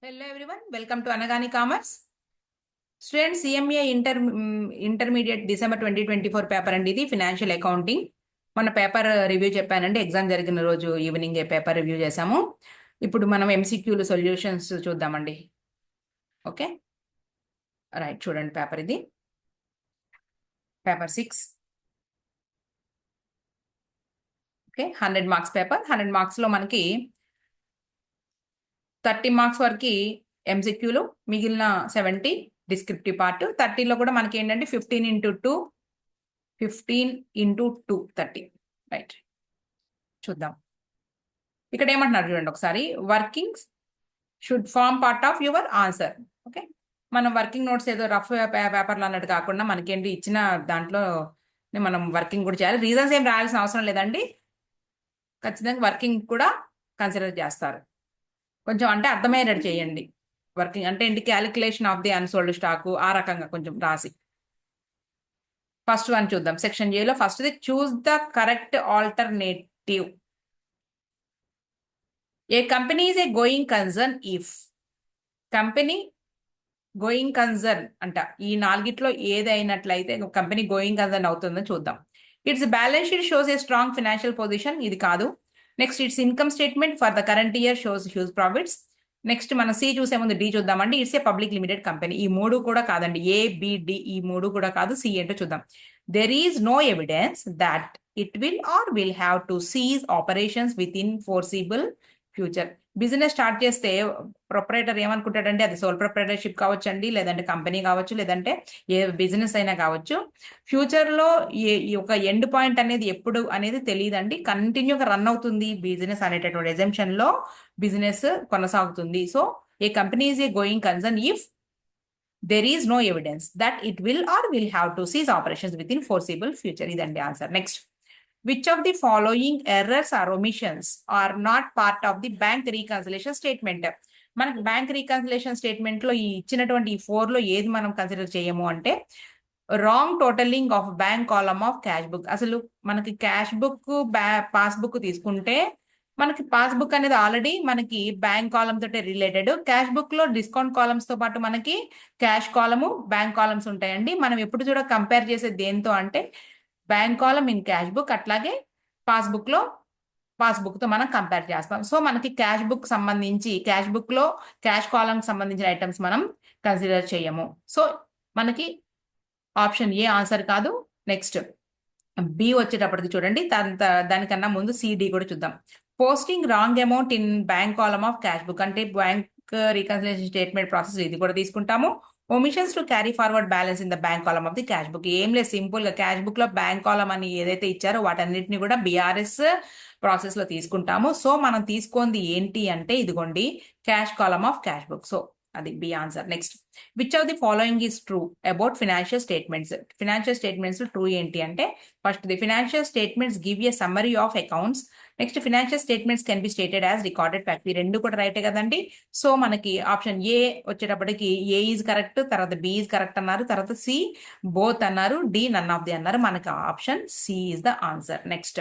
Hello everyone, welcome to Anagani Commerce. Students, CMA intermediate December 2024 paper అండి. ఇది financial accounting. మన paper review చెప్పానండి. Exam జరిగిన రోజు ఈవినింగ్ పేపర్ రివ్యూ చేసాము. ఇప్పుడు మనం ఎంసీక్యూలు సొల్యూషన్స్ చూద్దామండి. ఓకే, రైట్, చూడండి పేపర్ ఇది పేపర్ 6. Okay, 100 marks paper. 100 మార్క్స్లో మనకి 30 మార్క్స్ వరకు ఎంసీక్యూలు, మిగిలిన 70 డిస్క్రిప్టివ్ పార్ట్. 30లో కూడా మనకి ఏంటంటే 15 into 2 30. రైట్, చూద్దాం. ఇక్కడ ఏమంటున్నారు చూడండి ఒకసారి. Workings should form part of your answer. Okay, మనం వర్కింగ్ నోట్స్ ఏదో రఫ్ పేపర్లు అన్నట్టు కాకుండా మనకేంటి ఇచ్చిన దాంట్లో మనం వర్కింగ్ కూడా చేయాలి. రీజన్స్ ఏం రాయాల్సిన అవసరం లేదండి. ఖచ్చితంగా వర్కింగ్ కూడా కన్సిడర్ చేస్తారు. కొంచెం అంటే అర్థమయ్యేటట్టు చేయండి. వర్కింగ్ అంటే ఏంటి, calculation of the unsold stock, ఆ రకంగా కొంచెం రాసి. ఫస్ట్ వన్ చూద్దాం. సెక్షన్ ఏలో ఫస్ట్ది, choose the correct alternative. A company is a going concern if. Company going concern అంట. ఈ నాలుగిట్లో ఏదైనట్లయితే కంపెనీ గోయింగ్ కన్సర్న్ అవుతుందని చూద్దాం. It's balance sheet shows a strong financial position. ఇది కాదు. Next, it's income statement for the current year shows huge profits. Next మనం C చూసే ముందు D చూద్దామండి. It's a public limited company. ఈ మూడు కూడా కాదండి. ఏ, బి, డి ఈ మూడు కూడా కాదు. సి ఏంటో చూద్దాం. There is no evidence that it will or will have to cease operations within foreseeable future. Business start చేస్తే ప్రొపరేటర్ ఏమనుకుంటాడంటే అది సోల్ ప్రొపరేటర్షిప్ కావచ్చండి, లేదంటే కంపెనీ కావచ్చు, లేదంటే ఏ బిజినెస్ అయినా కావచ్చు. ఫ్యూచర్లో ఈ ఒక ఎండ్ పాయింట్ అనేది ఎప్పుడు అనేది తెలియదండి. కంటిన్యూగా రన్ అవుతుంది బిజినెస్ అనేటటువంటి ఎజంప్షన్లో బిజినెస్ కొనసాగుతుంది. So A company is a going concern if there is no evidence that it will or will have to cease operations within foreseeable future. ఇదండి answer. Next, which of the following errors or omissions are not part of the bank reconciliation statement. మనకి bank reconciliation statement లో ఈ ఇచ్చినటువంటి ఈ 4లో ఏది మనం consider చేయము అంటే, wrong totalling of bank column of cash book. అసలు మనకి క్యాష్ బుక్ పాస్బుక్ తీసుకుంటే మనకి పాస్బుక్ అనేది ఆల్రెడీ మనకి బ్యాంక్ కాలమ్ తోటే రిలేటెడ్. క్యాష్ బుక్ లో డిస్కౌంట్ కాలమ్స్ తో పాటు మనకి క్యాష్ కాలము, బ్యాంక్ కాలమ్స్ ఉంటాయండి. మనం ఎప్పుడు చూడ కంపేర్ చేసే దేంతో అంటే bank column in cash book, అట్లాగే పాస్బుక్ లో పాస్బుక్ తో మనం కంపేర్ చేస్తాం. సో మనకి క్యాష్ బుక్ సంబంధించి క్యాష్ బుక్ లో క్యాష్ కాలమ్ సంబంధించిన ఐటమ్స్ మనం కన్సిడర్ చేయము. సో మనకి ఆప్షన్ ఏ ఆన్సర్ కాదు. నెక్స్ట్, బి వచ్చేటప్పటికి చూడండి. దానికన్నా ముందు సిడి కూడా చూద్దాం. Posting wrong amount in bank column of cash book అంటే బ్యాంక్ రీకన్సిలేషన్ స్టేట్మెంట్ ప్రాసెస్ ఇది కూడా తీసుకుంటాము. Omissions to carry forward balance in the bank column of the cash book. ఏం లేదు, సింపుల్ గా క్యాష్ బుక్ లో బ్యాంక్ కాలమ్ అని ఏదైతే ఇచ్చారో వాటన్నిటిని కూడా బిఆర్ఎస్ ప్రాసెస్ లో తీసుకుంటాము. సో మనం తీసుకుంది ఏంటి అంటే ఇదిగోండి, cash column of cash book. So అది B answer. Next, which of the following is true about financial statements. Financial statements true ఏంటి అంటే, first the financial statements give a summary of accounts. Next, financial statements can be stated as recorded fact. ఈ రెండు కూడా రైటే కదండి. So మనకి option A వచ్చేటప్పటికి A is correct, తర్వాత బి ఈజ్ కరెక్ట్ అన్నారు, తర్వాత సి బోత్ అన్నారు, డి నన్ ఆఫ్ ది అన్నారు. మనకి option C is the answer. Next,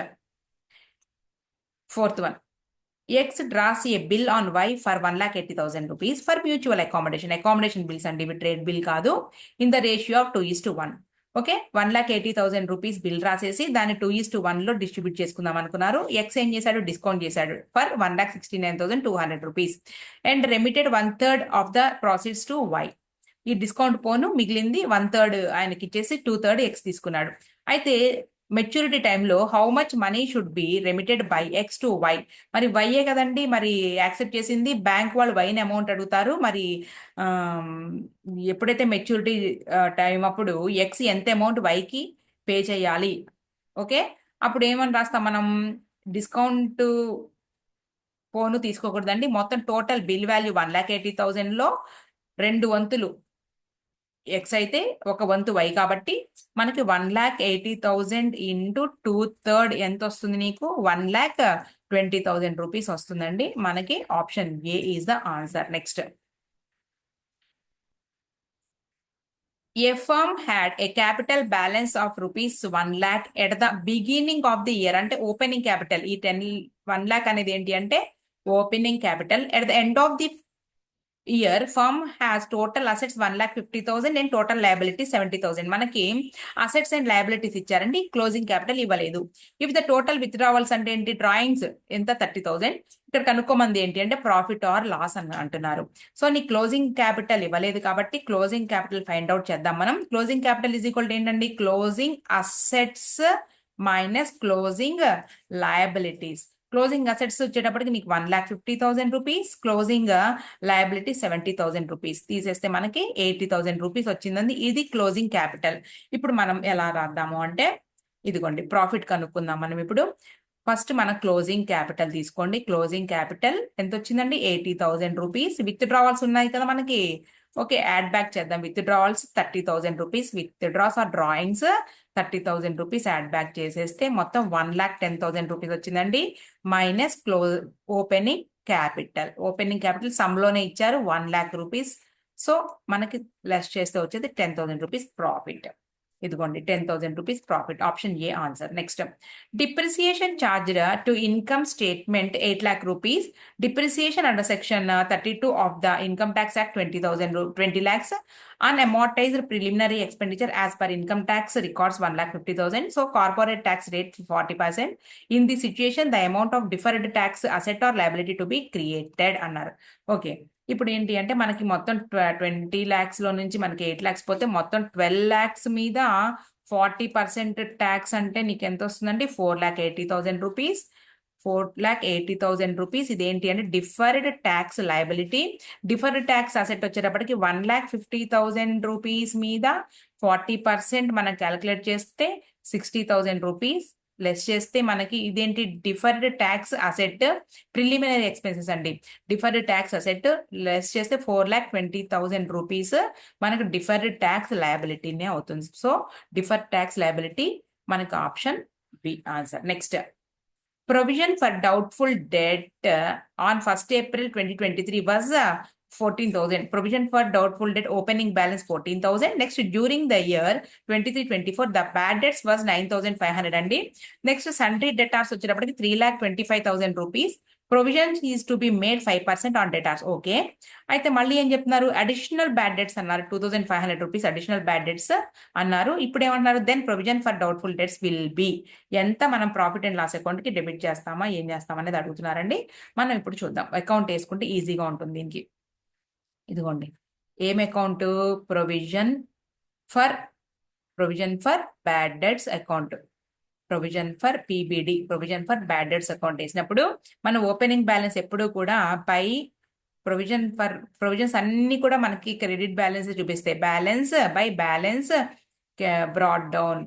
fourth one, X draws a bill on Y for 1,80,000 rupees for mutual accommodation. Accommodation bills and trade bill కాదు. In the ratio of 2:1. Okay, 1,80,000 rupees bill రాసేసి దాన్ని 2:1 లో distribute చేసుకుందాం అనుకున్నారు. X ఏం చేశాడు, discount చేశాడు for 1,69,200 rupees and remitted 1/3 of the process to Y. ఈ డిస్కౌంట్ పోను మిగిలింది 1/3 ఆయనకి ఇచ్చేసి 2/3 ఎక్స్ తీసుకున్నాడు. అయితే మెచ్యూరిటీ టైంలో how much money should be remitted by X to Y. మరి వైయే కదండి మరి యాక్సెప్ట్ చేసింది. బ్యాంక్ వాళ్ళు వైని అమౌంట్ అడుగుతారు. మరి ఎప్పుడైతే మెచ్యూరిటీ టైం అప్పుడు ఎక్స్ ఎంత అమౌంట్ వైకి పే చేయాలి. ఓకే, అప్పుడు ఏమని రాస్తాం మనం, డిస్కౌంట్ పోను తీసుకోకూడదండి. మొత్తం టోటల్ బిల్ వాల్యూ 1,80,000 లో 2 వంతులు ఎక్స్ అయితే 1 వంతు వై కాబట్టి మనకి 1,80,000 ఇంటూ 2/3 ఎంత వస్తుంది నీకు, 1,20,000 రూపీస్ వస్తుందండి. మనకి option A is the answer. Next, a firm had a capital balance of rupees 1 lakh at the beginning of the year. అంటే ఓపెనింగ్ క్యాపిటల్. ఈ 1 lakh అనేది ఏంటి అంటే opening capital. At the end of the year firm has total assets 1,50,000 and total liability 70,000. మనకి assets and liabilities ఇచ్చారండి, closing capital ఇవ్వలేదు. If the total withdrawals అంటే ఏంటి, డ్రాయింగ్స్ ఎంత 30,000, ఇక్కడ కనుక్కోమంది ఏంటి అంటే ప్రాఫిట్ ఆర్ లాస్ అని అంటున్నారు. సో నీ క్లోజింగ్ క్యాపిటల్ ఇవ్వలేదు కాబట్టి క్లోజింగ్ క్యాపిటల్ ఫైండ్ అవుట్ చేద్దాం మనం. క్లోజింగ్ క్యాపిటల్ ఈజ్ ఈక్వల్ ఏంటండి, closing assets minus closing liabilities. Closing assets వచ్చేటప్పటికి నీకు 1,50,000 రూపీస్, క్లోజింగ్ లయబిలిటీ 70,000 రూపీస్ తీసేస్తే మనకి 80,000 రూపీస్ వచ్చిందండి. ఇది క్లోజింగ్ క్యాపిటల్. ఇప్పుడు మనం ఎలా రాద్దాము అంటే, ఇదిగోండి ప్రాఫిట్ కనుక్కుందాం మనం ఇప్పుడు. ఫస్ట్ మన క్లోజింగ్ క్యాపిటల్ తీసుకోండి. క్లోజింగ్ క్యాపిటల్ ఎంత వచ్చిందండి, 80,000 రూపీస్. విత్ డ్రావల్స్ ఉన్నాయి కదా మనకి, ఓకే యాడ్ బ్యాక్ చేద్దాం. Withdrawals 30,000 rupees, withdraws or drawings 30,000 rupees add back చేసేస్తే మొత్తం 1,10,000 రూపీస్ వచ్చిందండి. Minus opening capital. Opening capital సమ్లోనే ఇచ్చారు 1,00,000 రూపీస్. సో మనకి లెస్ చేస్తే వచ్చేది 10,000 రూపీస్ ప్రాఫిట్. ఇదిగోండి 10,000 rupees profit. Option A answer. Next, depreciation charged to income statement 8,00,000 rupees. Depreciation under section 32 of the income tax act 20 lakhs. Unamortized preliminary expenditure as per income tax records 1,50,000. So corporate tax rate 40%. In this situation, the amount of deferred tax asset or liability to be created అన్నారు. Okay, ఇప్పుడు ఏంటి అంటే మనకి మొత్తం 20 lakhs లో నుంచి మనకి 8 lakhs పోతే మొత్తం 12 lakhs మీద 40% ట్యాక్స్ అంటే నీకు ఎంత వస్తుందండి, 4,80,000 రూపీస్. 4,80,000 రూపీస్. ఇదేంటి అంటే deferred tax liability. Deferred tax asset వచ్చేటప్పటికి 1,50,000 రూపీస్ మీద 40% మనం క్యాలిక్యులేట్ చేస్తే 60,000 రూపీస్. లెస్ చేస్తే మనకి ఇదేంటి, deferred tax asset preliminary expenses అండి. డిఫర్డ్ ట్యాక్స్ అసెట్ లెస్ చేస్తే 4,20,000 రూపీస్ మనకు డిఫర్డ్ ట్యాక్స్ లయబిలిటీనే అవుతుంది. సో డిఫర్డ్ ట్యాక్స్ లయబిలిటీ మనకు option B answer. Next, provision for doubtful debt on 1st April 2023 was 14,000. Provision for doubtful debt opening balance 14,000. Next, during the year 23-24, the bad debts was 9,500 అండి. Next, sundry debtors వచ్చేటప్పటికి 3,25,000 rupees. Provision is to be made 5% on debtors. Okay, అయితే మళ్ళీ ఏం చెప్తున్నారు, additional bad debts అన్నారు. 2,500 rupees additional bad debts అన్నారు. ఇప్పుడు ఏమంటున్నారు, then provision for doubtful debts will be ఎంత మనం ప్రాఫిట్ అండ్ లాస్ అకౌంట్ కి డెబిట్ చేస్తామా ఏం చేస్తామా అనేది అడుగుతున్నారండి. మనం ఇప్పుడు చూద్దాం. అకౌంట్ వేసుకుంటే ఈజీగా ఉంటుంది దీనికి. ఇదిగోండి, ఏం account, provision for bad debts account. Provision for PBD, provision for bad debts account వేసినప్పుడు మన ఓపెనింగ్ బ్యాలెన్స్ ఎప్పుడు కూడా పై ప్రొవిజన్స్ అన్ని కూడా మనకి క్రెడిట్ బ్యాలెన్స్ చూపిస్తాయి. Balance by balance brought down.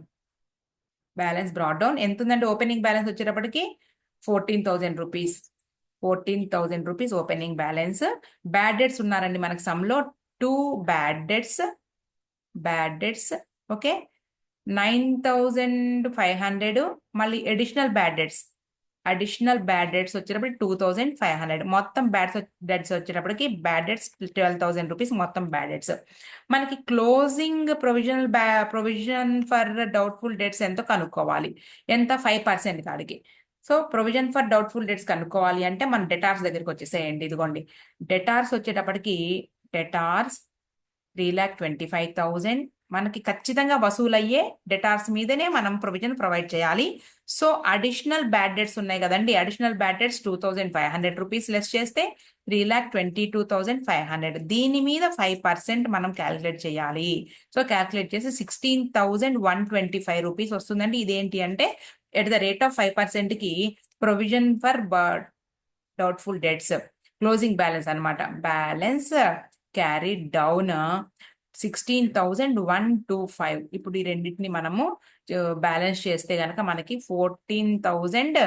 Balance brought down ఎంత ఉందంటే ఓపెనింగ్ బ్యాలెన్స్ వచ్చేటప్పటికి 14,000 rupees. 14,000 rupees opening balance. Bad debts ఉన్నారండి మనకి సమ్లో 2 బ్యాడ్ డెట్స్. ఓకే, 9,500. మళ్ళీ అడిషనల్ బ్యాడ్ డెట్స్ వచ్చేటప్పటికి 2,500. మొత్తం డెట్స్ వచ్చేటప్పటికి బ్యాడ్ డెట్స్ 12,000 రూపీస్ మొత్తం బ్యాడ్ డెట్స్. మనకి closing provision for doubtful debts ఎంతో కనుక్కోవాలి. ఎంత, 5% కాడికి. So provision for doubtful debts కనుక్కోవాలి అంటే మన డెటార్స్ దగ్గరికి వచ్చేసేయండి. ఇదిగోండి, డెటార్స్ వచ్చేటప్పటికి డెటార్స్ 3,25,000 మనకి ఖచ్చితంగా వసూలయ్యే డెటార్స్ మీదనే మనం ప్రొవిజన్ ప్రొవైడ్ చేయాలి. సో అడిషనల్ బ్యాడ్ డెట్స్ ఉన్నాయి కదండి, additional bad debts 2,500 rupees less చేస్తే 3,22,500. దీని మీద 5% మనం క్యాలిక్యులేట్ చేయాలి. సో క్యాలిక్యులేట్ చేసి 16,125 రూపీస్ వస్తుందండి. ఇదేంటి అంటే ఎట్ ద రేట్ ఆఫ్ 5% కి provision for doubtful debts closing balance అనమాట. Balance carry down 16,125. ఇప్పుడు ఈ రెండింటిని మనము బ్యాలెన్స్ చేస్తే గనక మనకి 14,000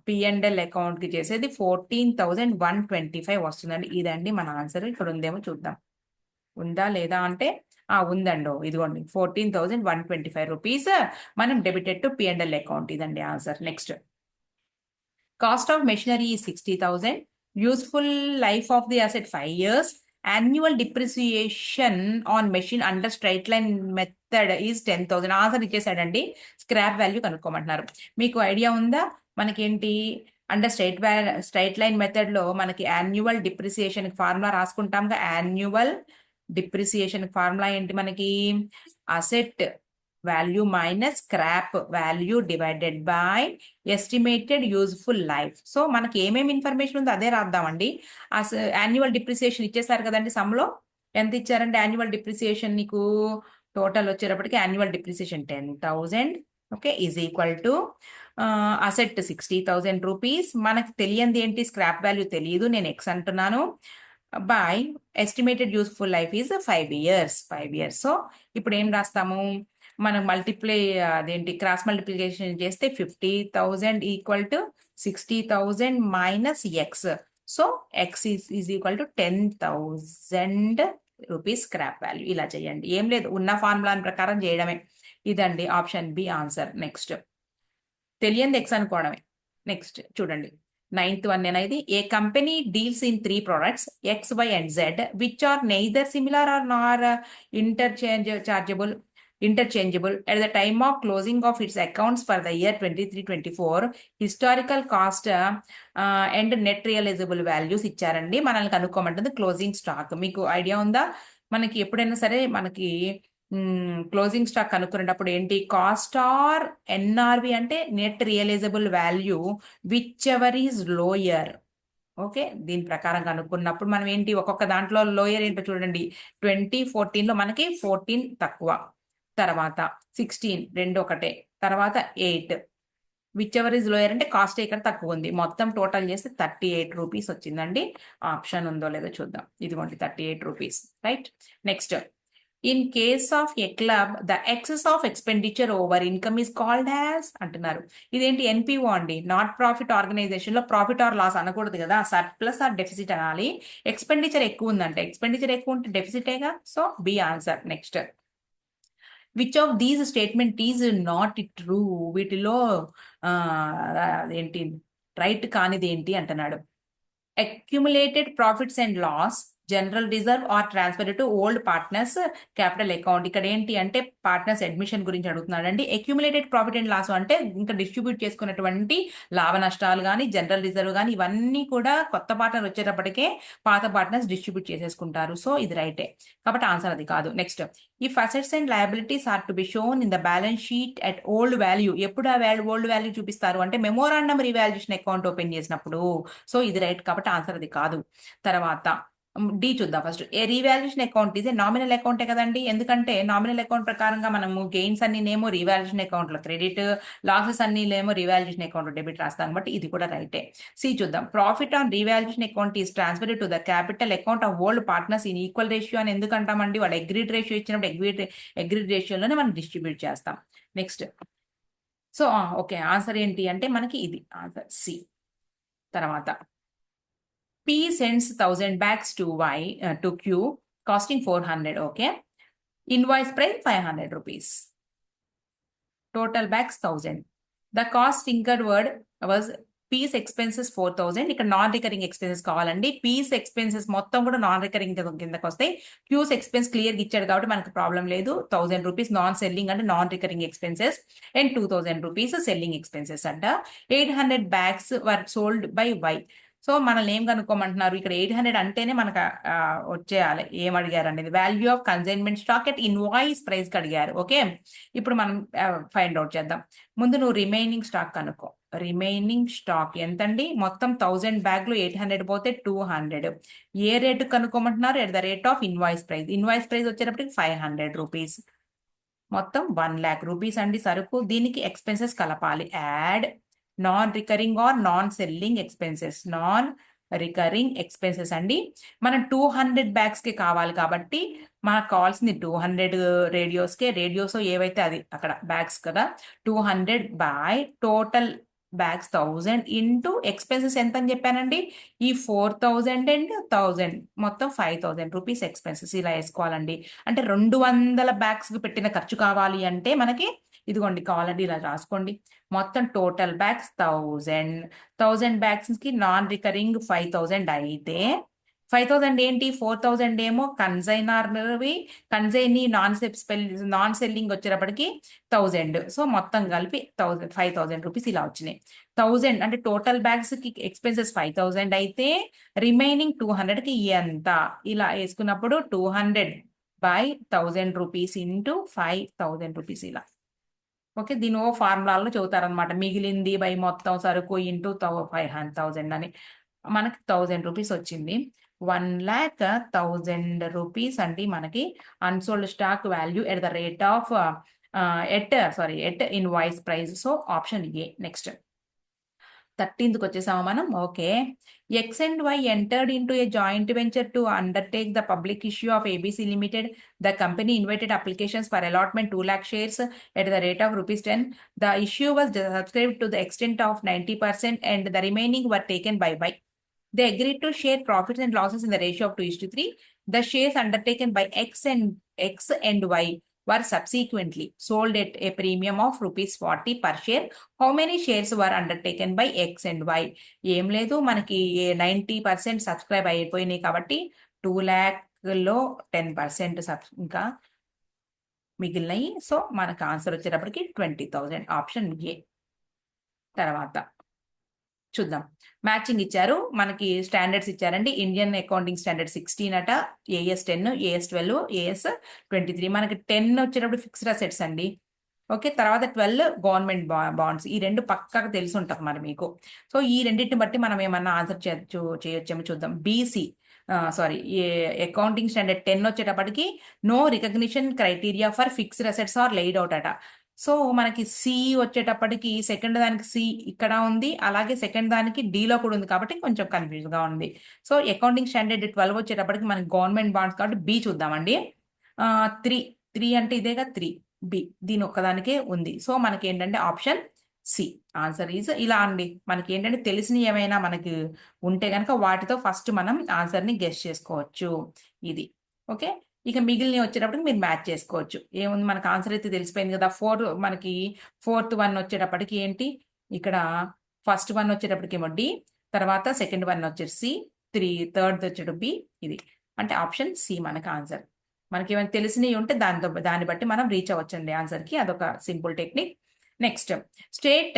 P&L అకౌంట్ కి చేసేది 14,125 వస్తుందండి. ఇదండి మన ఆన్సర్. ఇక్కడ ఉందేమో చూద్దాం, ఉందా లేదా అంటే ఉందండో. ఇదిగోండి 14,125 రూపీస్ మనం డెబిటెడ్ టు P&L అకౌంట్. ఇదండి answer. Next, cost of machinery 60,000. Useful life of the asset 5 years. Annual depreciation on machine under straight line method is 10,000. Answer ఇచ్చేసాడండి. స్క్రాప్ వాల్యూ కనుక్కోమంటున్నారు. మీకు ఐడియా ఉందా మనకేంటి, అంటే స్ట్రైట్ లైన్ మెథడ్ లో మనకి annual depreciation formula రాసుకుంటాం. యాన్యువల్ డిప్రిసియేషన్ ఫార్ములా ఏంటి మనకి? Asset value minus scrap value divided by estimated useful life. So మనకి ఏమేమి ఇన్ఫర్మేషన్ ఉందో అదే రాద్దామండి. యాన్యువల్ డిప్రిసియేషన్ ఇచ్చేసారు కదండి సమ్లో. ఎంత ఇచ్చారంటే యాన్యువల్ డిప్రిసియేషన్ నీకు టోటల్ వచ్చేటప్పటికి annual depreciation 10,000 okay is equal to asset 60,000 rupees. మనకు తెలియంది ఏంటి? స్క్రాప్ వాల్యూ తెలియదు, నేను ఎక్స్ అంటున్నాను. By estimated useful life is 5 years. 5 years. So ఇప్పుడు ఏం రాస్తాము? మనం అదేంటి క్రాస్ మల్టిప్లికేషన్ చేస్తే 50,000 equal to 60,000 minus X. So X is equal to 10,000 rupees scrap value. ఇలా చేయండి, ఏం లేదు, ఉన్న ఫార్ములా ప్రకారం చేయడమే. ఇదండి ఆప్షన్ బి ఆన్సర్. నెక్స్ట్ తెలియంది ఎక్స్ అనుకోవడమే. నెక్స్ట్ చూడండి 9th వన్ అనేది a company deals in 3 products X, Y and Z which are neither similar or nor interchangeable at the time of closing of its accounts for the year 23-24 historical cost and net realizable values ఇచ్చారండి. మనల్ని కనుక్కోమంటుంది closing stock. మీకు idea ఉందా? మనకి ఎప్పుడైనా సరే మనకి closing stock కనుక్కునేటప్పుడు ఏంటి? Cost are NRV అంటే net realisable value which ever is lower. Okay, దీని ప్రకారం కనుక్కున్నప్పుడు మనం ఏంటి ఒక్కొక్క దాంట్లో లోయర్ ఏంటో చూడండి. 2014లో మనకి 14 తక్కువ, తర్వాత 16 రెండు ఒకటే, తర్వాత 8 విచ్ ఎవర్ ఇస్ లోయర్ అంటే కాస్ట్ ఇక్కడ తక్కువ ఉంది. మొత్తం టోటల్ చేస్తే 38 రూపీస్ వచ్చిందండి. ఆప్షన్ ఉందో లేదో చూద్దాం. ఇదిగోండి 38 rupees, right. Next in case of a club the excess of expenditure over income is called as అంటున్నారు. ఇదేంటి? ఎన్పిఓ అండి. నాట్ ప్రాఫిట్ ఆర్గనైజేషన్ లో ప్రాఫిట్ ఆర్ లాస్ అనకూడదు కదా, సర్ప్లస్ ఆర్ డెఫిసిట్ అనాలి. ఎక్స్పెండిచర్ ఎక్కువ ఉందంటే, ఎక్స్పెండిచర్ ఎక్కువ ఉంటే డెఫిసిటేగా. So B answer. Next which of these statement is not true? వీటిలో ఏంటి రైట్ కానిది ఏంటి అంటున్నాడు. Accumulated profits and loss general reserve are transfer to old partners capital account. ఇక్కడ ఏంటి అంటే పార్ట్నర్స్ అడ్మిషన్ గురించి అడుగుతున్నాడు అండి. అక్యుములేటెడ్ ప్రాఫిట్ అండ్ లాస్ అంటే ఇంకా డిస్ట్రిబ్యూట్ చేసుకున్నటువంటి లాభ నష్టాలు కానీ జనరల్ రిజర్వ్ కానీ ఇవన్నీ కూడా కొత్త పార్ట్నర్ వచ్చేటప్పటికే పాత పార్ట్నర్స్ డిస్ట్రిబ్యూట్ చేసేసుకుంటారు. సో ఇది రైటే, కాబట్టి ఆన్సర్ అది కాదు. Next if assets and liabilities are to be shown in the balance sheet at old value. ఎప్పుడు ఆ ఓల్డ్ వాల్యూ చూపిస్తారు అంటే మెమోరాండం రివాల్యుయేషన్ అకౌంట్ ఓపెన్ చేసినప్పుడు. సో ఇది రైట్, కాబట్టి ఆన్సర్ అది కాదు. తర్వాత డి చూద్దాం. ఫస్ట్ ఏ రీవాల్యుయేషన్ అకౌంట్ ఇదే నామినల్ అకౌంటే కదండి. ఎందుకంటే నామినల్ అకౌంట్ ప్రకారంగా మనము గెయిన్స్ అన్నినేమో రీవాల్యుయేషన్ అకౌంట్ లో క్రెడిట్, లాసెస్ అన్నినేమో రీవాల్యుయేషన్ అకౌంట్ లో డెబిట్ రాస్తాం, కాబట్టి ఇది కూడా రైటే. సి చూద్దాం. Profit on revaluation account is transfer to the capital account of old partners in equal ratio అని ఎందుకంటామండి? వాళ్ళు అగ్రీడ్ రేషియో ఇచ్చినప్పుడు అగ్రీడ్ రేషియోలోనే మనం డిస్ట్రిబ్యూట్ చేస్తాం. నెక్స్ట్ సో ఓకే, ఆన్సర్ ఏంటి అంటే మనకి ఇది ఆన్సర్ సి. తర్వాత P sends 1,000 bags to Q, costing 400. Okay. Invoice price 500 rupees. Total bags 1,000. The cost incurred was P's expenses 4,000. ఇక్కడ నాన్ రికరింగ్ ఎక్స్పెన్సెస్ కావాలండి. P's expenses మొత్తం కూడా నాన్ రికరింగ్ కిందకి వస్తాయి. Q's expense క్లియర్గా ఇచ్చాడు కాబట్టి మనకు ప్రాబ్లం లేదు. 1,000 రూపీస్ నాన్ సెల్లింగ్ అంటే non recurring expenses and 2,000 rupees selling expenses అంట. 800 bags were sold by Y. So మనల్ని ఏం కనుక్కోమంటున్నారు ఇక్కడ? 800 అంటేనే మనకు వచ్చేయాలి. ఏం అడిగారు అనేది value of consignment stock at invoice price కి అడిగారు. ఓకే, ఇప్పుడు మనం ఫైండ్ అవుట్ చేద్దాం. ముందు నువ్వు రిమైనింగ్ స్టాక్ కనుక్కో. రిమైనింగ్ స్టాక్ ఎంతండి? మొత్తం 1,000 బ్యాగ్లు 800 పోతే 200. ఏ రేటు కనుక్కోమంటున్నారు? At the rate of invoice price. Invoice price వచ్చేటప్పటికి 500 రూపీస్. మొత్తం 1 lakh రూపీస్ అండి సరుకు. దీనికి ఎక్స్పెన్సెస్ కలపాలి. Add non recurring or non selling expenses. Non recurring expenses అండి. మనం 200 బ్యాగ్స్ కి కావాలి కాబట్టి మనకు కావాల్సింది 200 రేడియోస్ ఏవైతే అది అక్కడ బ్యాగ్స్ కదా. 200 by total bags 1,000 into expenses ఎంత అని చెప్పానండి? ఈ 4,000 అండ్ 1,000 మొత్తం 5,000 రూపీస్ ఎక్స్పెన్సెస్. ఇలా వేసుకోవాలండి. అంటే 200 బ్యాగ్స్ కి పెట్టిన ఖర్చు కావాలి అంటే మనకి ఇదిగోండి కావాలండి ఇలా రాసుకోండి. మొత్తం టోటల్ బ్యాగ్స్ 1,000 బ్యాగ్స్ కి నాన్ రికరింగ్ 5,000 అయితే 5,000 ఏంటి, 4,000 ఏమో కన్సైనర్వి, కన్సైనీ నాన్ సెల్లింగ్ వచ్చేటప్పటికి 1,000. సో మొత్తం కలిపి 5,000 రూపీస్ ఇలా వచ్చినాయి. 1,000 అంటే టోటల్ బ్యాగ్స్కి ఎక్స్పెన్సెస్ 5,000 అయితే రిమైనింగ్ 200కి ఎంత, ఇలా వేసుకున్నప్పుడు 200/1000 రూపీస్ ఇంటూ 5,000 రూపీస్ ఇలా. ఓకే, దీని ఫార్ములాలో చెబుతారనమాట. మిగిలింది బై మొత్తం సరుకు ఇంటూ 5,000 అని. మనకి 1,000 రూపీస్ వచ్చింది. 1,00,000 రూపీస్ అండి మనకి unsold stock value at the rate of at invoice price. So option A. Next 13th వచ్చేసాము మనం. Okay, X and Y entered into a joint venture to undertake the public issue of ABC Limited. The company invited applications for allotment 2 lakh shares at the rate of ₹10. The issue was subscribed to the extent of 90% and the remaining were taken by Y. They agreed to share profits and losses in the ratio of 2:3. The shares undertaken by X and Y were subsequently sold at a premium of ₹40 per share. How many shares were undertaken by X and Y? ఏం లేదు, మనకి 90% subscribe అయిపోయినాయి కాబట్టి 2 lakhలో 10% ఇంకా మిగిలినాయి. So మనకు answer వచ్చేటప్పటికి 20,000. Option A. తర్వాత చూద్దాం. మ్యాచింగ్ ఇచ్చారు, మనకి స్టాండర్డ్స్ ఇచ్చారండి. ఇండియన్ అకౌంటింగ్ స్టాండర్డ్ 16 అట, AS 10, AS 12, AS 23. మనకి 10 వచ్చేటప్పుడు ఫిక్స్డ్ అసెట్స్ అండి. ఓకే, తర్వాత 12 గవర్నమెంట్ బాండ్స్. ఈ రెండు పక్కకు తెలిసి ఉంటుంది మరి మీకు. సో ఈ రెండింటిని బట్టి మనం ఏమన్నా ఆన్సర్ చేయొచ్చేమో చూద్దాం. BC అకౌంటింగ్ స్టాండర్డ్ 10 వచ్చేటప్పటికి no recognition criteria for fixed assets are laid out అట. సో మనకి సి వచ్చేటప్పటికి సెకండ్ దానికి సి ఇక్కడ ఉంది, అలాగే సెకండ్ దానికి డీలో కూడా ఉంది కాబట్టి కొంచెం కన్ఫ్యూజ్గా ఉంది. సో అకౌంటింగ్ స్టాండర్డ్ 12 వచ్చేటప్పటికి మనకి గవర్నమెంట్ బాండ్స్ కాబట్టి బి చూద్దామండి. 3 అంటే ఇదేగా 3B, దీని ఒక్కదానికే ఉంది. సో మనకి ఏంటంటే ఆప్షన్ సి. ఆన్సర్ ఈజ్ ఇలా అండి. మనకి ఏంటంటే తెలిసిన ఏమైనా మనకి ఉంటే కనుక వాటితో ఫస్ట్ మనం ఆన్సర్ని గెస్ చేసుకోవచ్చు. ఇది ఓకే. ఇక మిగిలిన వచ్చేటప్పటికి మీరు మ్యాచ్ చేసుకోవచ్చు. ఏముంది, మనకు ఆన్సర్ అయితే తెలిసిపోయింది కదా. మనకి 4th 1 వచ్చేటప్పటికి ఏంటి, ఇక్కడ ఫస్ట్ 1 వచ్చేటప్పటికి ఏమో డి, తర్వాత సెకండ్ 1 వచ్చేసి థర్డ్ వచ్చేటప్పుడు బి. ఇది అంటే ఆప్షన్ సి మనకు ఆన్సర్. మనకి ఏమైనా తెలిసినవి ఉంటే దాన్ని బట్టి మనం రీచ్ అవ్వచ్చండి ఆన్సర్కి. అదొక simple technique. Next, state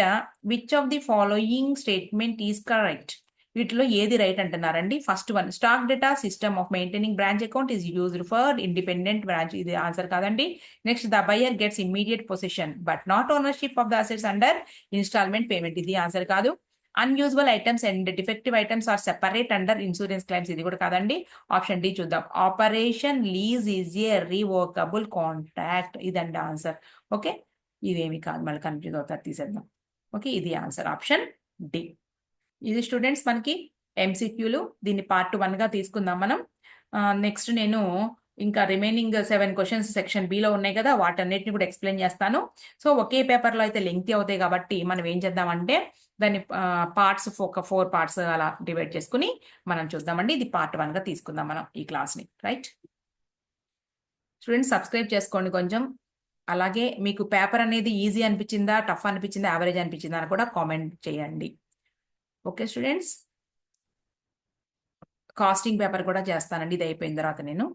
which of the following statement is correct. వీటిలో ఏది రైట్ అంటున్నారండి. First 1, stock data system of maintaining branch account is used for independent branch. ఇది ఆన్సర్ కాదండి. Next, the buyer gets immediate position but not ownership of the assets under instalment payment. ఇది answer కాదు. Unusual items and defective items are separate under insurance claims. ఇది కూడా కాదండి. Option D చూద్దాం. Operation lease is a revocable contract. ఇదండి answer. Okay, ఇదేమి కాదు, మళ్ళీ కన్ఫ్యూజ్ అవుతారు, తీసేద్దాం. ఓకే, ఇది ఆన్సర్ ఆప్షన్ డి. ఇది స్టూడెంట్స్ మనకి MCQలు. దీన్ని పార్ట్ 1గా తీసుకుందాం మనం. నెక్స్ట్ నేను ఇంకా రిమైనింగ్ 7 క్వశ్చన్స్ సెక్షన్ బిలో ఉన్నాయి కదా, వాటన్నిటిని కూడా ఎక్స్ప్లెయిన్ చేస్తాను. సో ఒకే పేపర్లో అయితే లెంగ్తీ అవుతాయి కాబట్టి మనం ఏం చేద్దామంటే దాన్ని పార్ట్స్, ఒక 4 పార్ట్స్ అలా డివైడ్ చేసుకుని మనం చూద్దామండి. ఇది పార్ట్ 1గా తీసుకుందాం మనం ఈ క్లాస్ని. రైట్ స్టూడెంట్స్, సబ్స్క్రైబ్ చేసుకోండి కొంచెం. అలాగే మీకు పేపర్ అనేది ఈజీ అనిపించిందా, టఫ్ అనిపించిందా, యావరేజ్ అనిపించిందా అని కూడా కామెంట్ చేయండి. ఓకే స్టూడెంట్స్, కాస్టింగ్ పేపర్ కూడా చేస్తానండి ఇది అయిపోయిన తర్వాత నేను.